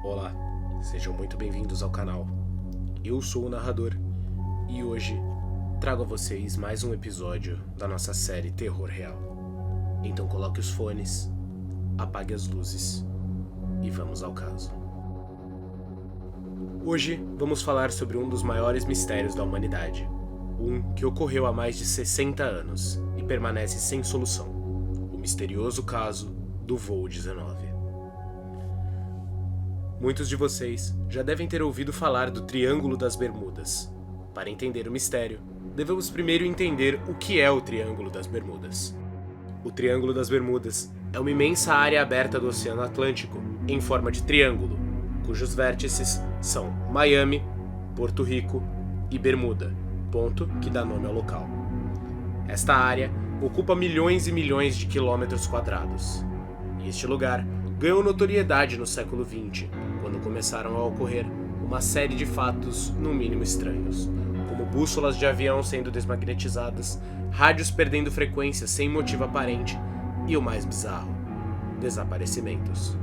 Olá, sejam muito bem-vindos ao canal. Eu sou o narrador e hoje trago a vocês mais um episódio da nossa série Terror Real. Então coloque os fones, apague as luzes e vamos ao caso. Hoje vamos falar sobre um dos maiores mistérios da humanidade, um que ocorreu há mais de 60 anos e permanece sem solução, o misterioso caso do voo 19. Muitos de vocês já devem ter ouvido falar do Triângulo das Bermudas. Para entender o mistério, devemos primeiro entender o que é o Triângulo das Bermudas. O Triângulo das Bermudas é uma imensa área aberta do Oceano Atlântico, em forma de triângulo, cujos vértices são Miami, Porto Rico e Bermuda, ponto que dá nome ao local. Esta área ocupa milhões e milhões de quilômetros quadrados. E este lugar ganhou notoriedade no século XX, quando começaram a ocorrer uma série de fatos no mínimo estranhos, como bússolas de avião sendo desmagnetizadas, rádios perdendo frequência sem motivo aparente e o mais bizarro, desaparecimentos.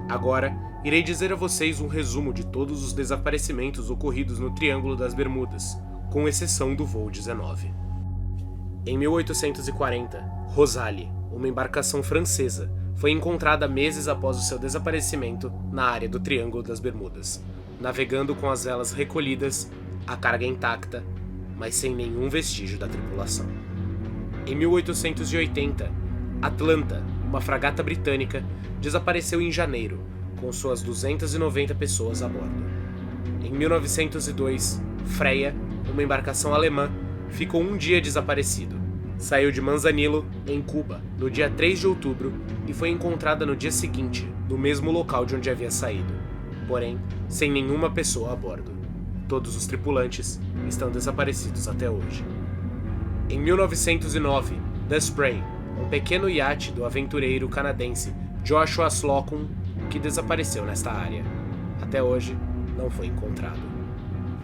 Agora, irei dizer a vocês um resumo de todos os desaparecimentos ocorridos no Triângulo das Bermudas, com exceção do voo 19. Em 1840, Rosalie, uma embarcação francesa, foi encontrada meses após o seu desaparecimento na área do Triângulo das Bermudas, navegando com as velas recolhidas, a carga intacta, mas sem nenhum vestígio da tripulação. Em 1880, Atlanta, uma fragata britânica, desapareceu em janeiro, com suas 290 pessoas a bordo. Em 1902, Freya, uma embarcação alemã, ficou um dia desaparecido. Saiu de Manzanillo, em Cuba, no dia 3 de outubro e foi encontrada no dia seguinte, no mesmo local de onde havia saído, porém, sem nenhuma pessoa a bordo. Todos os tripulantes estão desaparecidos até hoje. Em 1909, The Spray, um pequeno iate do aventureiro canadense Joshua Slocum, que desapareceu nesta área. Até hoje, não foi encontrado.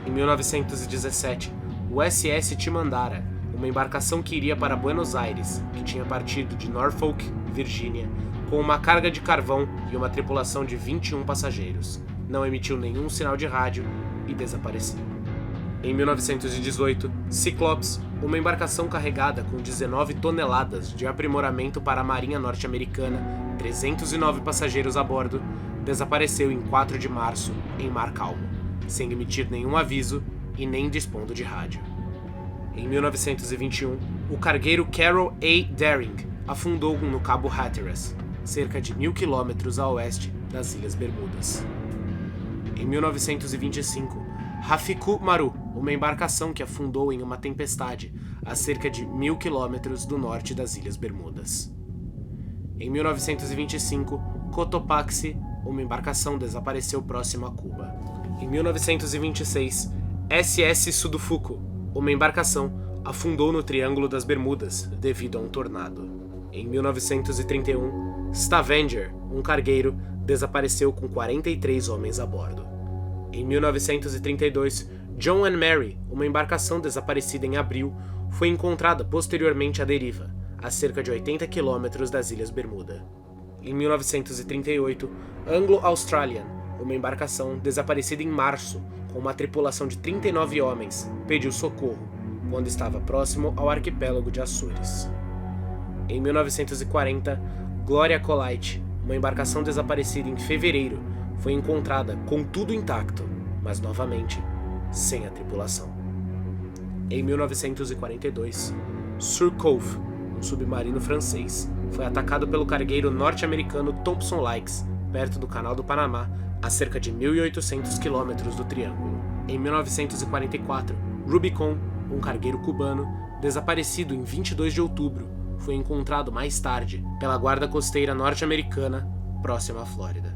Em 1917, o SS Timandara, uma embarcação que iria para Buenos Aires, que tinha partido de Norfolk, Virgínia, com uma carga de carvão e uma tripulação de 21 passageiros. Não emitiu nenhum sinal de rádio e desapareceu. Em 1918, Cyclops, uma embarcação carregada com 19 toneladas de aprimoramento para a Marinha Norte-Americana, 309 passageiros a bordo, desapareceu em 4 de março, em mar calmo, sem emitir nenhum aviso e nem dispondo de rádio. Em 1921, o cargueiro Carol A. Daring afundou no Cabo Hatteras, cerca de 1.000 quilômetros a oeste das Ilhas Bermudas. Em 1925, Rafiku Maru, uma embarcação que afundou em uma tempestade a cerca de 1.000 quilômetros do norte das Ilhas Bermudas. Em 1925, Cotopaxi, uma embarcação desapareceu próximo a Cuba. Em 1926, SS Sudofuku, uma embarcação, afundou no Triângulo das Bermudas devido a um tornado. Em 1931, Stavanger, um cargueiro, desapareceu com 43 homens a bordo. Em 1932, John and Mary, uma embarcação desaparecida em abril, foi encontrada posteriormente à deriva, a cerca de 80 quilômetros das Ilhas Bermuda. Em 1938, Anglo-Australian, uma embarcação desaparecida em março, com uma tripulação de 39 homens, pediu socorro, quando estava próximo ao arquipélago de Açores. Em 1940, Gloria Colite, uma embarcação desaparecida em fevereiro, foi encontrada com tudo intacto, mas novamente, sem a tripulação. Em 1942, Surcouf, um submarino francês, foi atacado pelo cargueiro norte-americano Thompson Likes, perto do Canal do Panamá, a cerca de 1.800 quilômetros do Triângulo. Em 1944, Rubicon, um cargueiro cubano, desaparecido em 22 de outubro, foi encontrado mais tarde pela Guarda Costeira norte-americana, próxima à Flórida.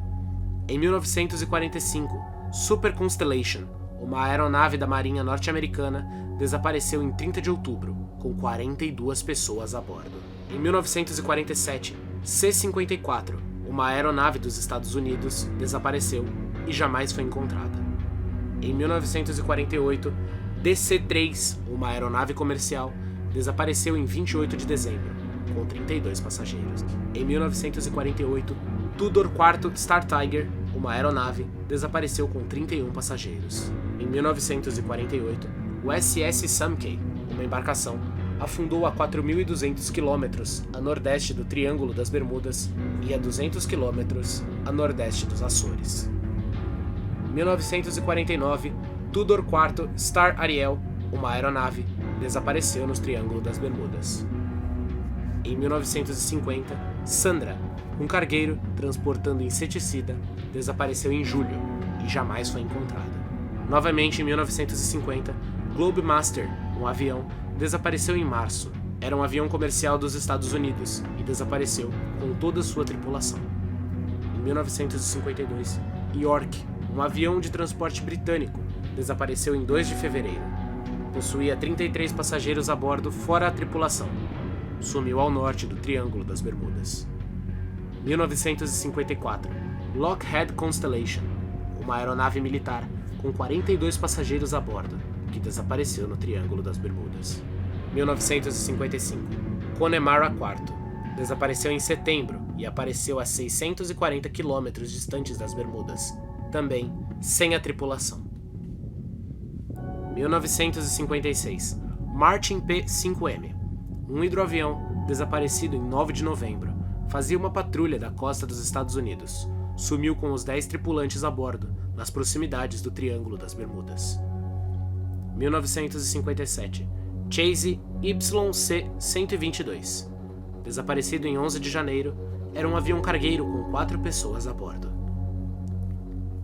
Em 1945, Super Constellation, uma aeronave da Marinha norte-americana, desapareceu em 30 de outubro, com 42 pessoas a bordo. Em 1947, C-54, uma aeronave dos Estados Unidos, desapareceu e jamais foi encontrada. Em 1948, DC-3, uma aeronave comercial, desapareceu em 28 de dezembro, com 32 passageiros. Em 1948, Tudor IV Star Tiger, uma aeronave, desapareceu com 31 passageiros. Em 1948, o SS Samkey, uma embarcação, afundou a 4.200 km a nordeste do Triângulo das Bermudas e a 200 km a nordeste dos Açores. Em 1949, Tudor IV Star Ariel, uma aeronave, desapareceu no Triângulo das Bermudas. Em 1950, Sandra, um cargueiro transportando inseticida, desapareceu em julho e jamais foi encontrada. Novamente em 1950, Globemaster, um avião, desapareceu em março. Era um avião comercial dos Estados Unidos e desapareceu com toda sua tripulação. Em 1952, York, um avião de transporte britânico, desapareceu em 2 de fevereiro. Possuía 33 passageiros a bordo fora a tripulação. Sumiu ao norte do Triângulo das Bermudas. 1954, Lockheed Constellation, uma aeronave militar com 42 passageiros a bordo, que desapareceu no Triângulo das Bermudas. 1955, Connemara IV, desapareceu em setembro e apareceu a 640 km distantes das Bermudas, também sem a tripulação. 1956, Martin P-5M, um hidroavião desaparecido em 9 de novembro, fazia uma patrulha da costa dos Estados Unidos. Sumiu com os 10 tripulantes a bordo, nas proximidades do Triângulo das Bermudas. 1957, Chase YC-122, desaparecido em 11 de janeiro, era um avião cargueiro com 4 pessoas a bordo.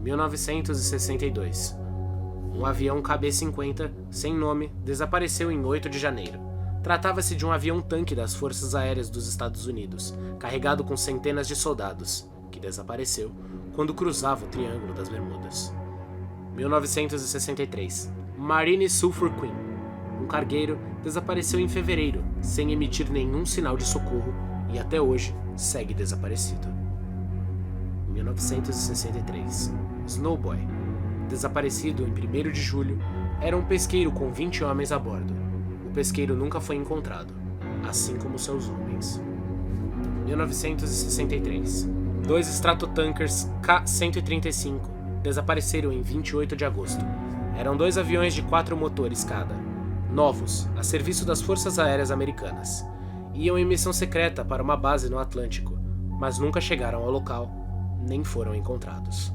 1962, um avião KB-50, sem nome, desapareceu em 8 de janeiro. Tratava-se de um avião-tanque das Forças Aéreas dos Estados Unidos, carregado com centenas de soldados, que desapareceu quando cruzava o Triângulo das Bermudas. 1963, Marine Sulphur Queen, um cargueiro, desapareceu em fevereiro, sem emitir nenhum sinal de socorro e até hoje segue desaparecido. 1963, Snowboy, desaparecido em 1º de julho, era um pesqueiro com 20 homens a bordo. O pesqueiro nunca foi encontrado, assim como seus homens. 1963, 2 Stratotankers K-135 desapareceram em 28 de agosto. Eram 2 aviões de 4 motores cada, novos, a serviço das Forças Aéreas Americanas. Iam em missão secreta para uma base no Atlântico, mas nunca chegaram ao local, nem foram encontrados.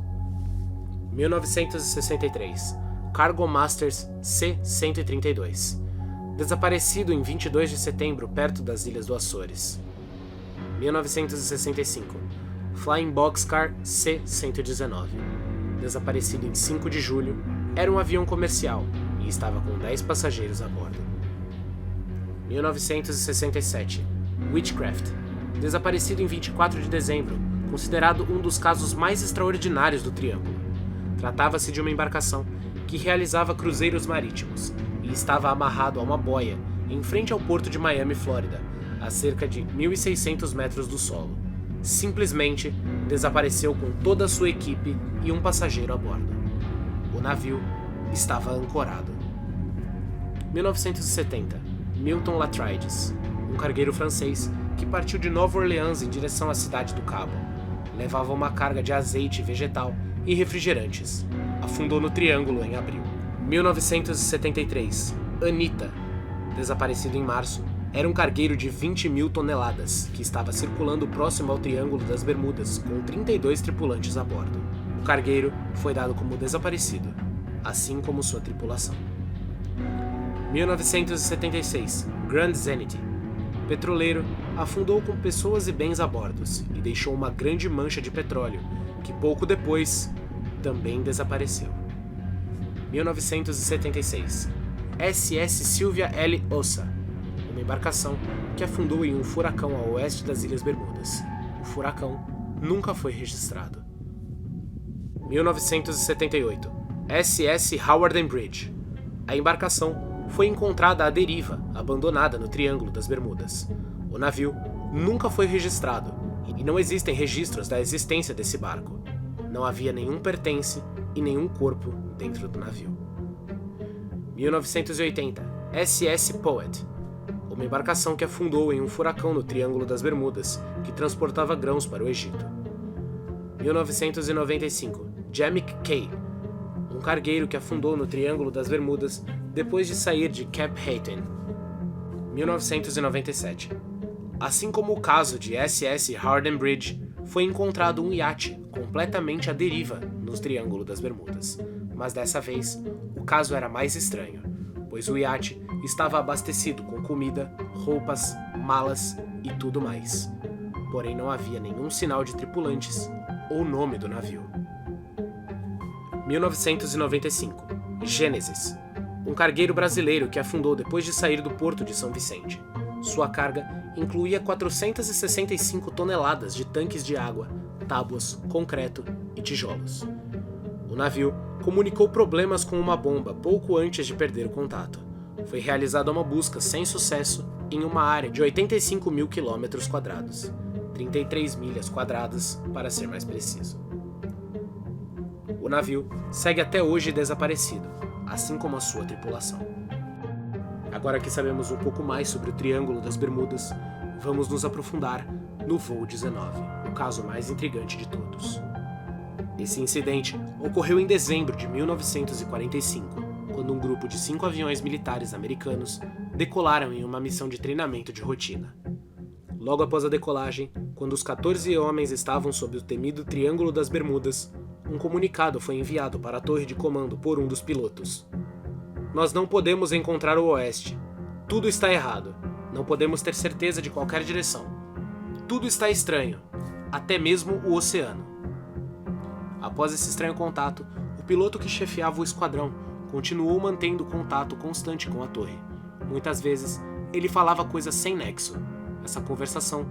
1963, Cargo Masters C-132, desaparecido em 22 de setembro perto das Ilhas do Açores. 1965, Flying Boxcar C-119, desaparecido em 5 de julho, era um avião comercial e estava com 10 passageiros a bordo. 1967, Witchcraft, desaparecido em 24 de dezembro, considerado um dos casos mais extraordinários do Triângulo. Tratava-se de uma embarcação que realizava cruzeiros marítimos e estava amarrado a uma boia em frente ao porto de Miami, Flórida, a cerca de 1.600 metros do solo. Simplesmente desapareceu com toda a sua equipe e um passageiro a bordo. O navio estava ancorado. 1970, Milton Latrides, um cargueiro francês que partiu de Nova Orleans em direção à cidade do Cabo. Levava uma carga de azeite vegetal e refrigerantes. Afundou no Triângulo em abril. 1973, Anita, desaparecido em março, era um cargueiro de 20.000 toneladas que estava circulando próximo ao Triângulo das Bermudas com 32 tripulantes a bordo. O cargueiro foi dado como desaparecido, assim como sua tripulação. 1976, Grand Zenith, petroleiro, afundou com pessoas e bens a bordo e deixou uma grande mancha de petróleo, que pouco depois também desapareceu. 1976, SS Sylvia L. Ossa, uma embarcação que afundou em um furacão a oeste das Ilhas Bermudas. O furacão nunca foi registrado. 1978, SS Howard and Bridge. A embarcação foi encontrada à deriva, abandonada no Triângulo das Bermudas. O navio nunca foi registrado e não existem registros da existência desse barco. Não havia nenhum pertence e nenhum corpo dentro do navio. 1980, SS Poet, uma embarcação que afundou em um furacão no Triângulo das Bermudas, que transportava grãos para o Egito. 1995, Jamik Kay, um cargueiro que afundou no Triângulo das Bermudas depois de sair de Cap Haitien. 1997. Assim como o caso de SS Harden Bridge, foi encontrado um iate completamente à deriva no Triângulo das Bermudas. Mas dessa vez, o caso era mais estranho, pois o iate estava abastecido com comida, roupas, malas e tudo mais. Porém, não havia nenhum sinal de tripulantes ou nome do navio. 1995. Gênesis, um cargueiro brasileiro que afundou depois de sair do porto de São Vicente. Sua carga incluía 465 toneladas de tanques de água, tábuas, concreto e tijolos. O navio comunicou problemas com uma bomba pouco antes de perder o contato. Foi realizada uma busca sem sucesso em uma área de 85 mil quilômetros quadrados, 33 milhas quadradas para ser mais preciso. O navio segue até hoje desaparecido, assim como a sua tripulação. Agora que sabemos um pouco mais sobre o Triângulo das Bermudas, vamos nos aprofundar no voo 19, o caso mais intrigante de todos. Esse incidente ocorreu em dezembro de 1945, quando um grupo de 5 aviões militares americanos decolaram em uma missão de treinamento de rotina. Logo após a decolagem, quando os 14 homens estavam sob o temido Triângulo das Bermudas, um comunicado foi enviado para a torre de comando por um dos pilotos. Nós não podemos encontrar o oeste. Tudo está errado. Não podemos ter certeza de qualquer direção. Tudo está estranho. Até mesmo o oceano. Após esse estranho contato, o piloto que chefiava o esquadrão continuou mantendo contato constante com a torre. Muitas vezes, ele falava coisas sem nexo. Essa conversação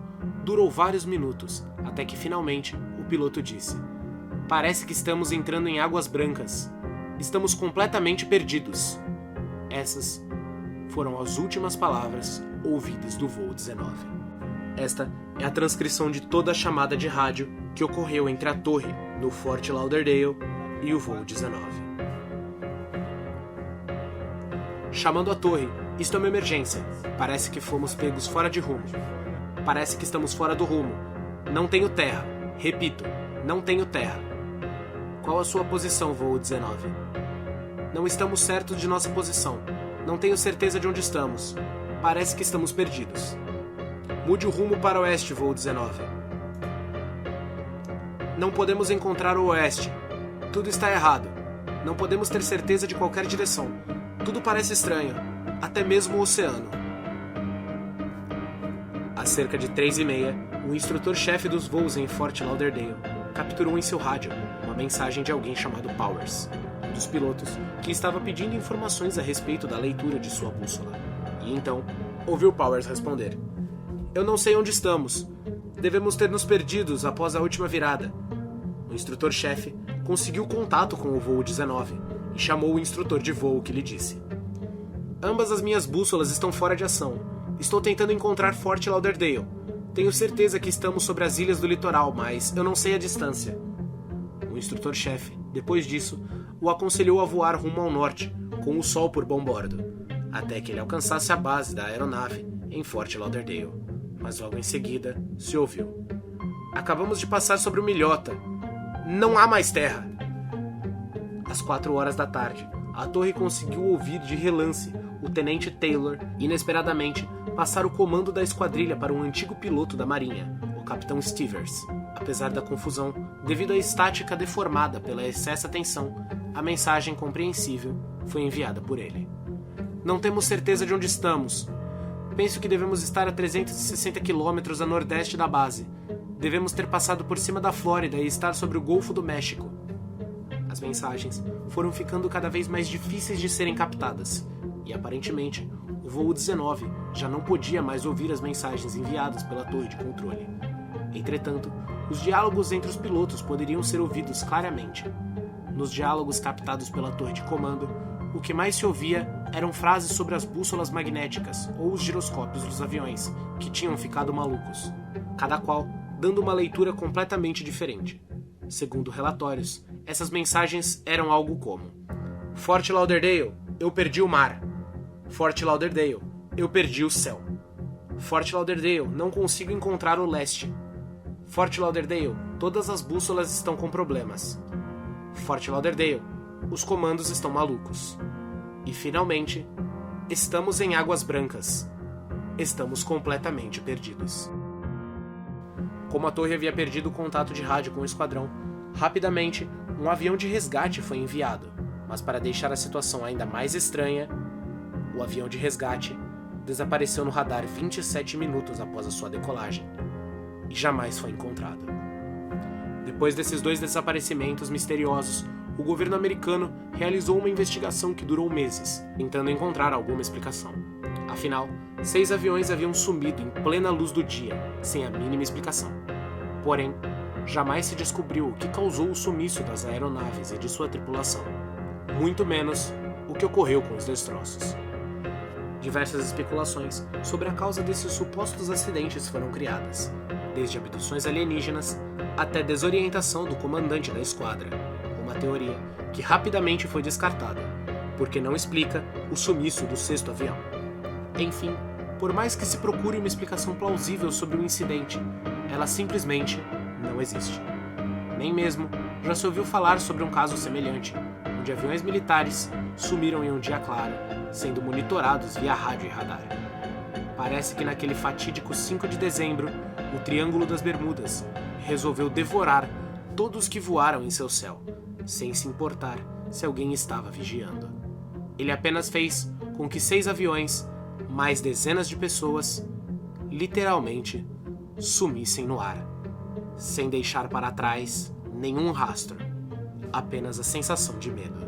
durou vários minutos, até que finalmente o piloto disse: "Parece que estamos entrando em águas brancas. Estamos completamente perdidos." Essas foram as últimas palavras ouvidas do voo 19. Esta é a transcrição de toda a chamada de rádio que ocorreu entre a torre, no Fort Lauderdale, e o voo 19. Chamando a torre, isto é uma emergência. Parece que fomos pegos fora de rumo. Parece que estamos fora do rumo. Não tenho terra. Repito, não tenho terra. Qual a sua posição, voo 19? Não estamos certos de nossa posição. Não tenho certeza de onde estamos. Parece que estamos perdidos. Mude o rumo para o oeste, voo 19. Não podemos encontrar o oeste. Tudo está errado. Não podemos ter certeza de qualquer direção. Tudo parece estranho. Até mesmo o oceano. Às cerca de 3h30, o instrutor-chefe dos voos em Fort Lauderdale capturou em seu rádio uma mensagem de alguém chamado Powers, um dos pilotos que estava pedindo informações a respeito da leitura de sua bússola. E então, ouviu Powers responder: "Eu não sei onde estamos. Devemos ter nos perdidos após a última virada." O instrutor-chefe conseguiu contato com o voo 19 e chamou o instrutor de voo, que lhe disse: "Ambas as minhas bússolas estão fora de ação. Estou tentando encontrar Fort Lauderdale. Tenho certeza que estamos sobre as ilhas do litoral, mas eu não sei a distância." O instrutor-chefe, depois disso, o aconselhou a voar rumo ao norte, com o sol por bom bordo, até que ele alcançasse a base da aeronave em Fort Lauderdale. Mas logo em seguida, se ouviu: "Acabamos de passar sobre uma ilhota. Não há mais terra." Às 4h da tarde, a torre conseguiu ouvir de relance o tenente Taylor, inesperadamente, passar o comando da esquadrilha para um antigo piloto da marinha, o capitão Stevers. Apesar da confusão, devido à estática deformada pela excessa tensão, a mensagem compreensível foi enviada por ele: "Não temos certeza de onde estamos. Penso que devemos estar a 360 quilômetros a nordeste da base. Devemos ter passado por cima da Flórida e estar sobre o Golfo do México." As mensagens foram ficando cada vez mais difíceis de serem captadas, e aparentemente o voo 19 já não podia mais ouvir as mensagens enviadas pela torre de controle. Entretanto, os diálogos entre os pilotos poderiam ser ouvidos claramente. Nos diálogos captados pela torre de comando, o que mais se ouvia eram frases sobre as bússolas magnéticas ou os giroscópios dos aviões, que tinham ficado malucos, cada qual dando uma leitura completamente diferente. Segundo relatórios, essas mensagens eram algo como: "Fort Lauderdale, eu perdi o mar. Fort Lauderdale, eu perdi o céu. Fort Lauderdale, não consigo encontrar o leste. Fort Lauderdale, Todas as bússolas estão com problemas. Fort Lauderdale, os comandos estão malucos. E finalmente, estamos em Águas Brancas. Estamos completamente perdidos. Como a torre havia perdido o contato de rádio com o esquadrão, rapidamente um avião de resgate foi enviado, mas para deixar a situação ainda mais estranha, o avião de resgate desapareceu no radar 27 minutos após a sua decolagem e jamais foi encontrado. Depois desses 2 desaparecimentos misteriosos, o governo americano realizou uma investigação que durou meses, tentando encontrar alguma explicação. Afinal, 6 aviões haviam sumido em plena luz do dia, sem a mínima explicação. Porém, jamais se descobriu o que causou o sumiço das aeronaves e de sua tripulação, muito menos o que ocorreu com os destroços. Diversas especulações sobre a causa desses supostos acidentes foram criadas, desde abduções alienígenas até desorientação do comandante da esquadra, uma teoria que rapidamente foi descartada, porque não explica o sumiço do 6º avião. Enfim, por mais que se procure uma explicação plausível sobre o incidente, ela simplesmente não existe. Nem mesmo já se ouviu falar sobre um caso semelhante, onde aviões militares sumiram em um dia claro, sendo monitorados via rádio e radar. Parece que naquele fatídico 5 de dezembro, o Triângulo das Bermudas resolveu devorar todos que voaram em seu céu, sem se importar se alguém estava vigiando. Ele apenas fez com que 6 aviões, mais dezenas de pessoas, literalmente sumissem no ar, sem deixar para trás nenhum rastro, apenas a sensação de medo.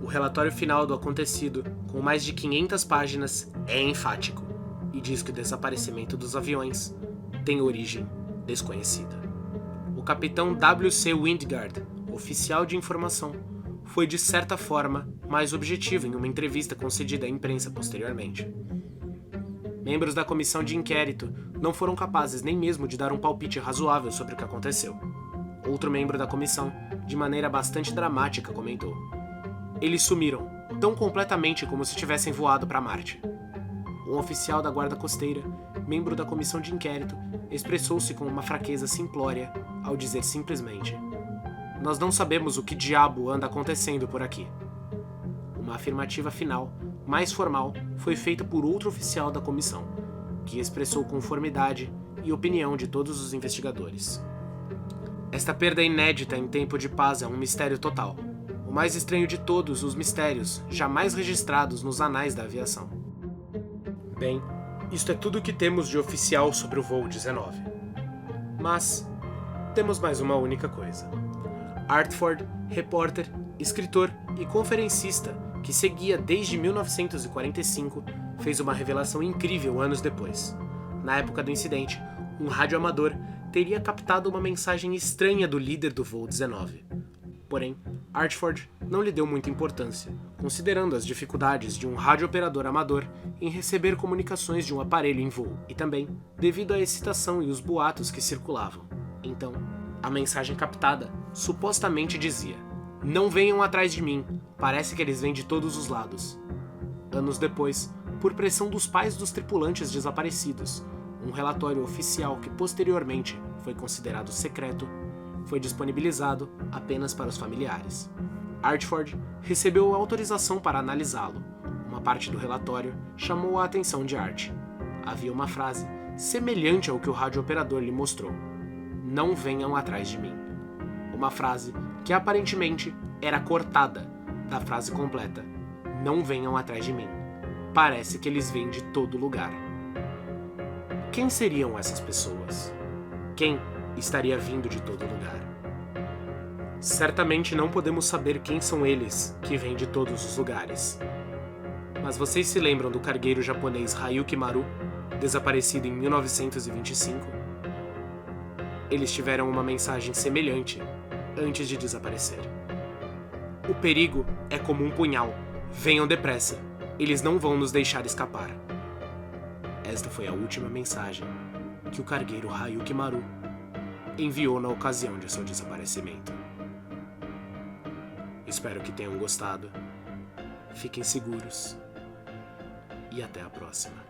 O relatório final do acontecido, com mais de 500 páginas, é enfático e diz que o desaparecimento dos aviões tem origem desconhecida. O capitão W.C. Wingard, oficial de informação, foi de certa forma mais objetivo em uma entrevista concedida à imprensa posteriormente. Membros da comissão de inquérito não foram capazes nem mesmo de dar um palpite razoável sobre o que aconteceu. Outro membro da comissão, de maneira bastante dramática, comentou: "Eles sumiram, tão completamente como se tivessem voado para Marte." Um oficial da guarda costeira, membro da comissão de inquérito, expressou-se com uma fraqueza simplória ao dizer simplesmente: "Nós não sabemos o que diabo anda acontecendo por aqui." Uma afirmativa final, mais formal, foi feita por outro oficial da comissão, que expressou conformidade e opinião de todos os investigadores. Esta perda inédita em tempo de paz é um mistério total, o mais estranho de todos os mistérios jamais registrados nos anais da aviação. Bem, isto é tudo o que temos de oficial sobre o voo 19. Mas temos mais uma única coisa. Hartford, repórter, escritor e conferencista que seguia desde 1945, fez uma revelação incrível anos depois. Na época do incidente, um radioamador teria captado uma mensagem estranha do líder do voo 19. Porém, Hartford não lhe deu muita importância, considerando as dificuldades de um radiooperador amador em receber comunicações de um aparelho em voo, e também devido à excitação e os boatos que circulavam. Então, a mensagem captada supostamente dizia: "Não venham atrás de mim, parece que eles vêm de todos os lados." Anos depois, por pressão dos pais dos tripulantes desaparecidos, um relatório oficial que posteriormente foi considerado secreto foi disponibilizado apenas para os familiares. Hartford recebeu autorização para analisá-lo. Uma parte do relatório chamou a atenção de Hart. Havia uma frase semelhante ao que o radiooperador lhe mostrou: "Não venham atrás de mim." Uma frase que aparentemente era cortada da frase completa: "Não venham atrás de mim. Parece que eles vêm de todo lugar." Quem seriam essas pessoas? Quem estaria vindo de todo lugar? Certamente não podemos saber quem são eles que vêm de todos os lugares. Mas vocês se lembram do cargueiro japonês Ryuki Maru, desaparecido em 1925? Eles tiveram uma mensagem semelhante antes de desaparecer: "O perigo é como um punhal. Venham depressa. Eles não vão nos deixar escapar." Esta foi a última mensagem que o cargueiro Ryuki Maru enviou na ocasião de seu desaparecimento. Espero que tenham gostado. Fiquem seguros e até a próxima.